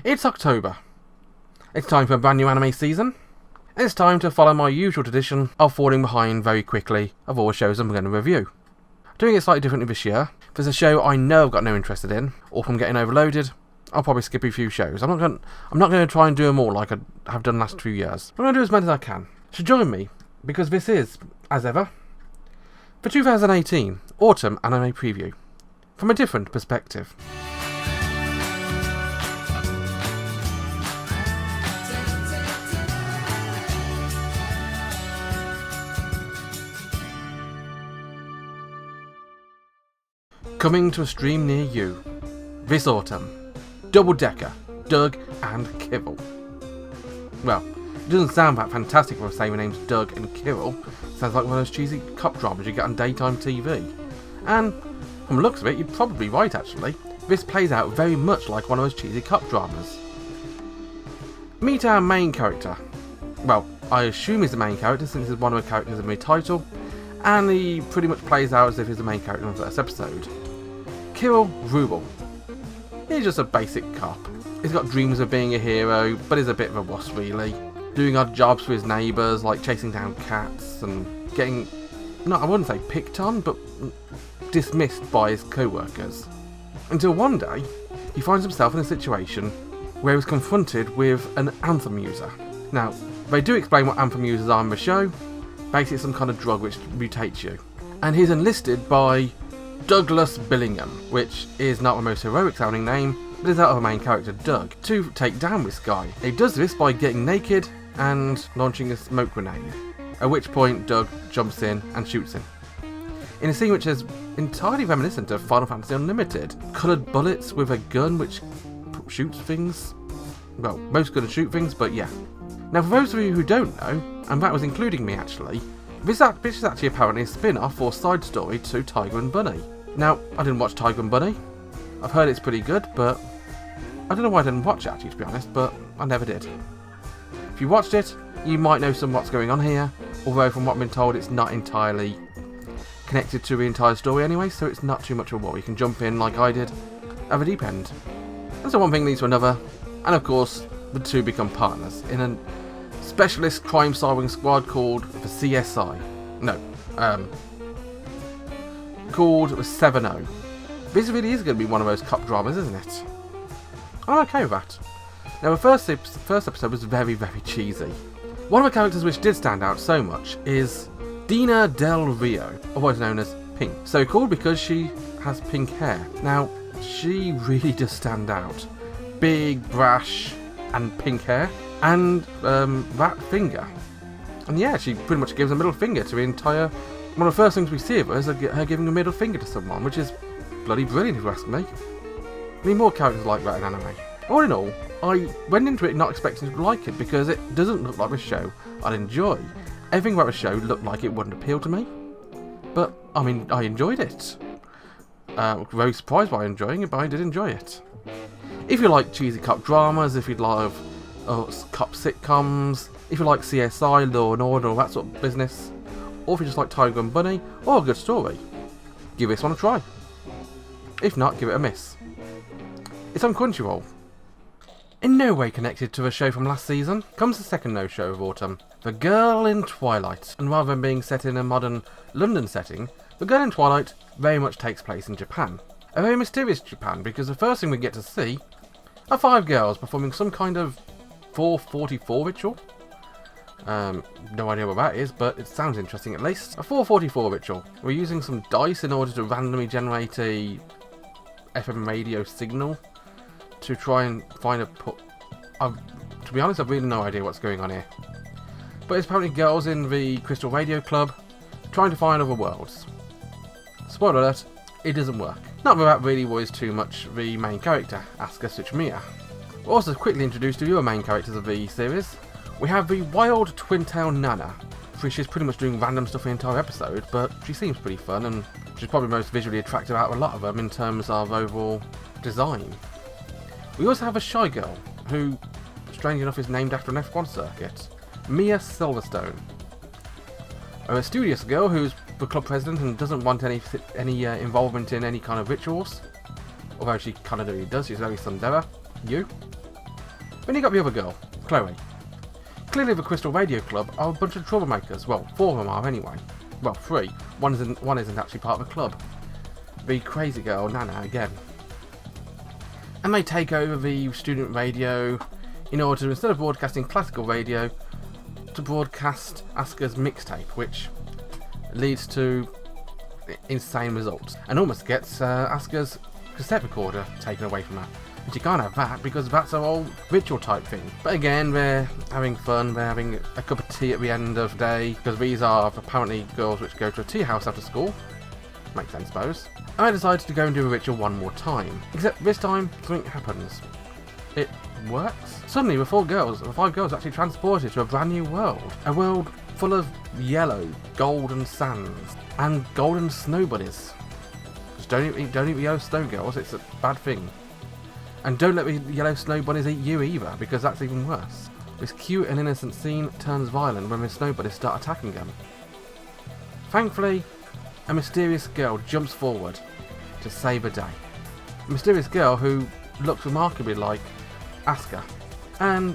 It's October. It's time for a brand new anime season. And it's time to follow my usual tradition of falling behind very quickly of all the shows I'm going to review. Doing it slightly differently this year. If there's a show I know I've got no interest in, or if I'm getting overloaded, I'll probably skip a few shows. I'm not going to try and do them all like I have done the last few years. I'm going to do as many as I can. So join me, because this is, as ever, the 2018 Autumn Anime Preview, from a different perspective. Coming to a stream near you this autumn, Double Decker, Doug and Kirill. Well, it doesn't sound that fantastic for saying the names Doug and Kirill. Sounds like one of those cheesy cop dramas you get on daytime TV. And from the looks of it, you're probably right actually. This plays out very much like one of those cheesy cop dramas. Meet our main character. Well, I assume he's the main character since he's one of the characters in the title, and he pretty much plays out as if he's the main character in the first episode. Kirill Rubel. He's just a basic cop. He's got dreams of being a hero, but he's a bit of a wuss really. Doing odd jobs for his neighbours, like chasing down cats and getting, I wouldn't say picked on, but dismissed by his co-workers. Until one day, he finds himself in a situation where he's confronted with an anthem user. Now, they do explain what anthem users are in the show. Basically some kind of drug which mutates you. And he's enlisted by Douglas Billingham, which is not the most heroic sounding name, but is that of the main character Doug, to take down this guy. He does this by getting naked and launching a smoke grenade, at which point Doug jumps in and shoots him. In a scene which is entirely reminiscent of Final Fantasy Unlimited. Coloured bullets with a gun which shoots things. Well, most guns shoot things, but yeah. Now for those of you who don't know, and that was including me actually, this is actually apparently a spin-off or side story to Tiger and Bunny. Now, I didn't watch Tiger and Bunny. I've heard it's pretty good, but I don't know why I didn't watch it actually, to be honest, but I never did. If you watched it, you might know some what's going on here, although from what I've been told it's not entirely connected to the entire story anyway, so it's not too much of a worry. You can jump in like I did at the deep end. And so one thing leads to another, and of course, the two become partners in a specialist crime solving squad called the CSI. No, called the 7-0. This really is going to be one of those cop dramas, isn't it? I'm okay with that. Now the first episode was very, very cheesy. One of the characters which did stand out so much is Dina Del Rio, otherwise known as Pink. So called because she has pink hair. Now, she really does stand out. Big, brash, and pink hair. And that finger. And yeah, she pretty much gives a middle finger to the entire... One of the first things we see of her is her giving a middle finger to someone, which is bloody brilliant if you ask me. I need more characters like that in anime. All in all, I went into it not expecting to like it because it doesn't look like a show I'd enjoy. Everything about the show looked like it wouldn't appeal to me. But, I mean, I enjoyed it. Very surprised by enjoying it, but I did enjoy it. If you like cheesy cop dramas, if you love cop sitcoms, if you like CSI, Law and Order, all that sort of business, or if you just like Tiger and Bunny, or a good story, give this one a try. If not, give it a miss. It's on Crunchyroll. In no way connected to the show from last season comes the second no-show of autumn, The Girl in Twilight, and rather than being set in a modern London setting, The Girl in Twilight very much takes place in Japan. A very mysterious Japan, because the first thing we get to see are 5 girls performing some kind of 444 ritual. No idea what that is, but it sounds interesting at least. A 444 ritual. We're using some dice in order to randomly generate a FM radio signal to try and find to be honest, I've really no idea what's going on here. But it's apparently girls in the Crystal Radio Club trying to find other worlds. Spoiler alert, it doesn't work. Not that really worries too much the main character, Asuka Tsuchiya. We're also quickly introduced to the other main characters of the series. We have the wild twin tail Nana, which is pretty much doing random stuff the entire episode, but she seems pretty fun and she's probably most visually attractive out of a lot of them in terms of overall design. We also have a shy girl, who, strange enough, is named after an F1 circuit, Mia Silverstone. A studious girl who's the club president and doesn't want any involvement in any kind of rituals, although she kind of really does. She's very tsundere. You. Then you got the other girl, Chloe. Clearly the Crystal Radio Club are a bunch of troublemakers. Well, 4 of them are anyway. Well, 3. One isn't actually part of the club. The crazy girl, Nana, again. And they take over the student radio in order to, instead of broadcasting classical radio, to broadcast Asuka's mixtape, which leads to insane results. And almost gets Asuka's cassette recorder taken away from her. And she can't have that because that's a whole ritual type thing. But again, they're having fun, they're having a cup of tea at the end of the day, because these are apparently girls which go to a tea house after school. Makes sense, I suppose. And I decided to go and do the ritual one more time. Except this time, something happens. It works? Suddenly, the 5 girls are actually transported to a brand new world. A world full of yellow, golden sands, and golden snow bunnies. Just don't eat the yellow snow girls, it's a bad thing. And don't let the yellow snow bunnies eat you either, because that's even worse. This cute and innocent scene turns violent when the snow bunnies start attacking them. Thankfully, a mysterious girl jumps forward to save the day. A mysterious girl who looks remarkably like Asuka and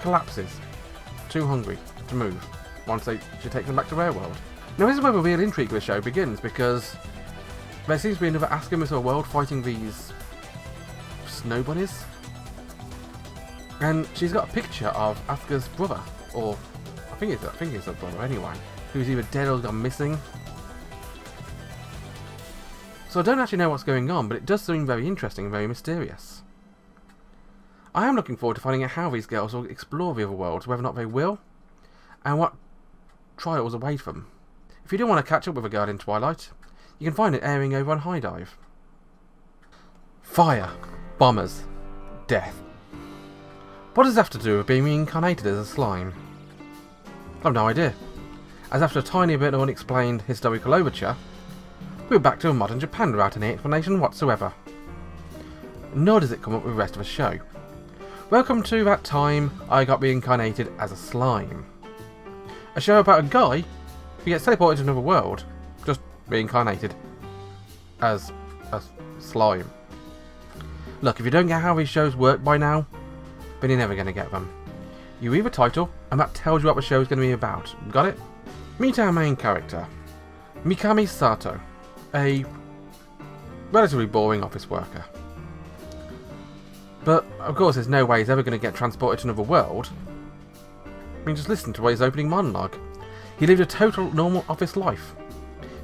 collapses, too hungry to move, once she takes them back to their world. Now this is where the real intrigue of the show begins, because there seems to be another Asuka in this world fighting these snow bunnies, and she's got a picture of Asuka's brother, or I think it's her brother anyway, who's either dead or gone missing. So I don't actually know what's going on, but it does seem very interesting and very mysterious. I am looking forward to finding out how these girls will explore the other worlds, whether or not they will, and what trials await them. If you do want to catch up with a girl in Twilight, you can find it airing over on High Dive. Fire, bombers, death. What does this have to do with being reincarnated as a slime? I've no idea, as after a tiny bit of unexplained historical overture, we're back to a modern Japan without any explanation whatsoever. Nor does it come up with the rest of the show. Welcome to That Time I Got Reincarnated as a Slime. A show about a guy who gets teleported to another world, just reincarnated as a slime. Look, if you don't get how these shows work by now, then you're never going to get them. You read the title, and that tells you what the show is going to be about. Got it? Meet our main character, Mikami Sato, a relatively boring office worker. But, of course, there's no way he's ever going to get transported to another world. I mean, just listen to his opening monologue. He lived a total normal office life.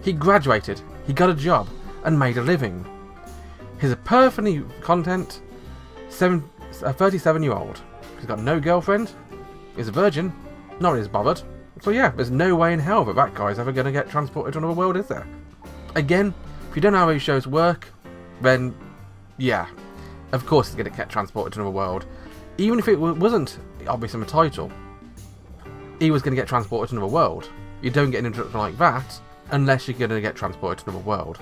He graduated, he got a job, and made a living. He's a perfectly content 37-year-old. He's got no girlfriend, he's a virgin, not really as bothered. So yeah, there's no way in hell that guy's ever going to get transported to another world, is there? Again, if you don't know how these shows work, then yeah, of course he's going to get transported to another world. Even if it wasn't obvious in the title, he was going to get transported to another world. You don't get an introduction like that unless you're going to get transported to another world.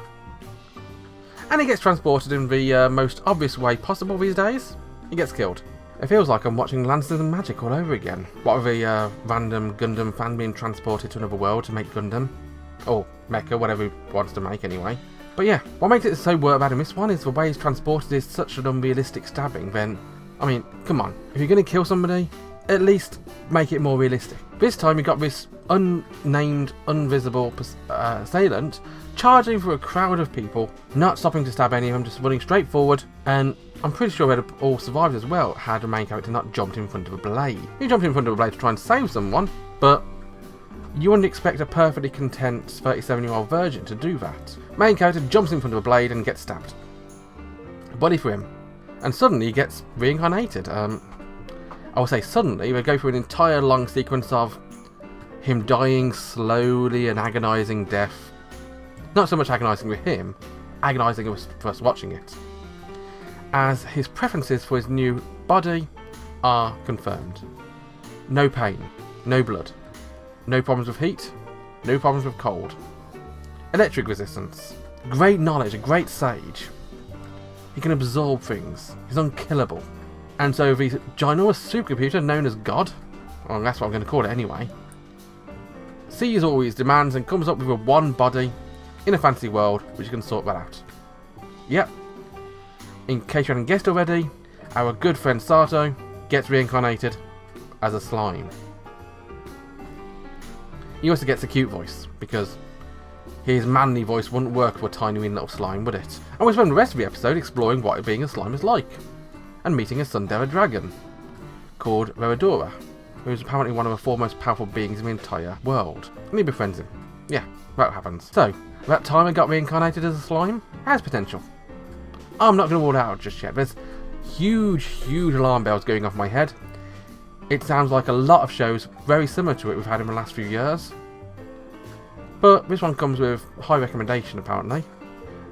And he gets transported in the most obvious way possible these days. He gets killed. It feels like I'm watching Lances and Magic all over again. What with a random Gundam fan being transported to another world to make Gundam. Or Mecha, whatever he wants to make anyway. But yeah, what makes it so bad in this one is the way he's transported is such an unrealistic stabbing. Then, I mean, come on. If you're going to kill somebody, at least make it more realistic. This time you got this unnamed, invisible assailant charging through a crowd of people, not stopping to stab any of them, just running straight forward, and I'm pretty sure they'd have all survived as well had the main character not jumped in front of a blade. He jumped in front of a blade to try and save someone, but you wouldn't expect a perfectly content 37-year-old virgin to do that. Main character jumps in front of a blade and gets stabbed. Body for him. And suddenly he gets reincarnated. I will say suddenly, they go through an entire long sequence of him dying slowly and agonising death. Not so much agonising with him, agonising for us watching it. As his preferences for his new body are confirmed. No pain, no blood, no problems with heat, no problems with cold. Electric resistance, great knowledge, a great sage. He can absorb things, he's unkillable. And so the ginormous supercomputer known as God, well that's what I'm going to call it anyway, sees all his demands and comes up with a one body in a fantasy world which can sort that out. Yep. In case you hadn't guessed already, our good friend Sato gets reincarnated as a slime. He also gets a cute voice, because his manly voice wouldn't work for a tiny wee little slime, would it? And we spend the rest of the episode exploring what being a slime is like, and meeting a Sundera dragon, called Veradora, who is apparently one of the four most powerful beings in the entire world. And he befriends him. Yeah, that happens. So, that time I got reincarnated as a slime has potential. I'm not going to rule it out just yet. There's huge alarm bells going off in my head. It sounds like a lot of shows very similar to it we've had in the last few years. But this one comes with high recommendation apparently.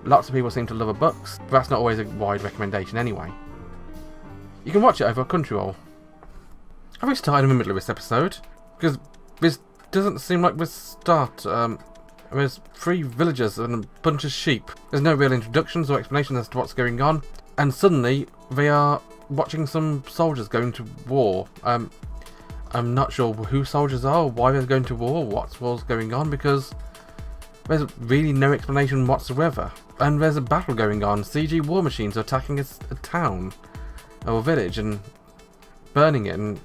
Lots of people seem to love the books, but that's not always a wide recommendation anyway. You can watch it over Crunchyroll. I've reached started in the middle of this episode, because this doesn't seem like the start. There's 3 villagers and a bunch of sheep. There's no real introductions or explanations as to what's going on, and suddenly they are watching some soldiers going to war. I'm not sure who soldiers are, why they're going to war, what's going on, because there's really no explanation whatsoever. And there's a battle going on. CG war machines are attacking a town or a village and burning it. And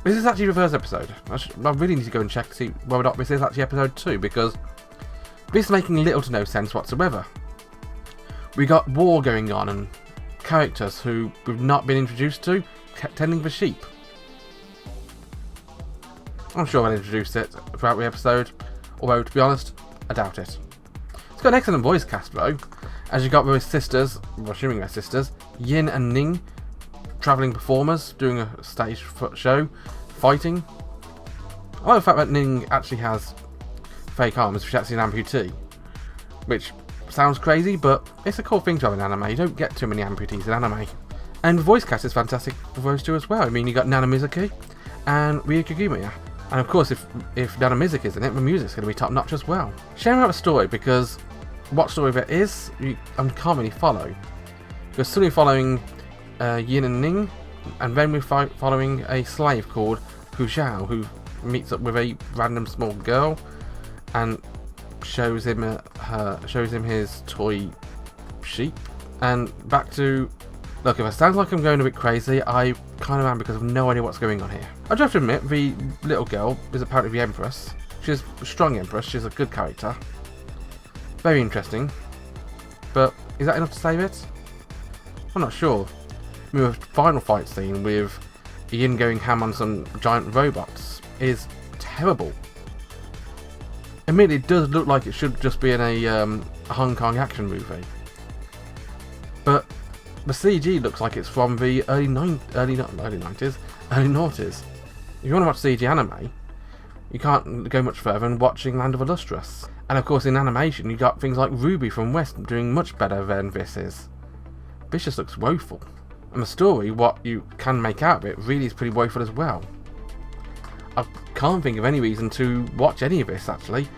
this is actually the first episode. I really need to go and check to see whether or not this is actually episode 2, because this is making little to no sense whatsoever. We got war going on and characters who we've not been introduced to tending the sheep. I'm sure I'll introduce it throughout the episode, although to be honest, I doubt it. It's got an excellent voice cast though, as you got those sisters, well, assuming they're sisters, Yin and Ning, travelling performers doing a stage show, fighting. I like the fact that Ning actually has fake arms, she's actually an amputee, which sounds crazy, but it's a cool thing to have in anime. You don't get too many amputees in anime. And the voice cast is fantastic for those two as well. I mean, you got Nana Mizuki and Ryuki Gumiya. And of course, if Nana Mizuki's in it, the music's going to be top notch as well. Sharing out the story, because what story there is, I can't really follow. We're suddenly following Yin and Ning, and then we're following a slave called Hu Xiao, who meets up with a random small girl and shows him his toy sheep. And back to, look, if it sounds like I'm going a bit crazy, I kind of am, because I've no idea what's going on here. I do have to admit, the little girl is apparently the Empress. She's a strong Empress, she's a good character. Very interesting. But is that enough to save it? I'm not sure. I mean, the final fight scene with Yin going ham on some giant robots is terrible. Admittedly, it does look like it should just be in a Hong Kong action movie. But the CG looks like it's from the early 90s, early noughties. If you want to watch CG anime, you can't go much further than watching Land of the Lustrous. And of course in animation you got things like Ruby from West doing much better than this is. This just looks woeful. And the story, what you can make out of it, really is pretty woeful as well. I can't think of any reason to watch any of this actually.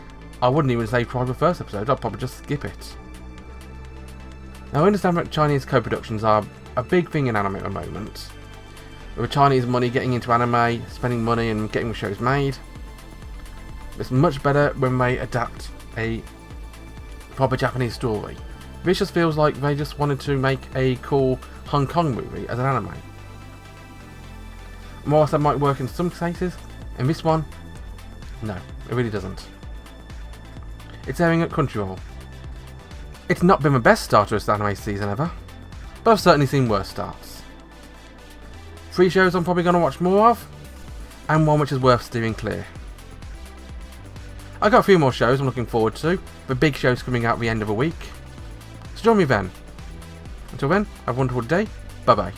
I wouldn't even say try the first episode, I'd probably just skip it. Now I understand that Chinese co-productions are a big thing in anime at the moment. With Chinese money getting into anime, spending money and getting the shows made. It's much better when they adapt a proper Japanese story. This just feels like they just wanted to make a cool Hong Kong movie as an anime. And whilst that might work in some cases, in this one, no, it really doesn't. It's airing at Crunchyroll. It's not been the best start to this anime season ever, but I've certainly seen worse starts. 3 shows I'm probably going to watch more of, and one which is worth steering clear. I've got a few more shows I'm looking forward to, the big shows coming out at the end of the week. So join me then. Until then, have a wonderful day. Bye bye.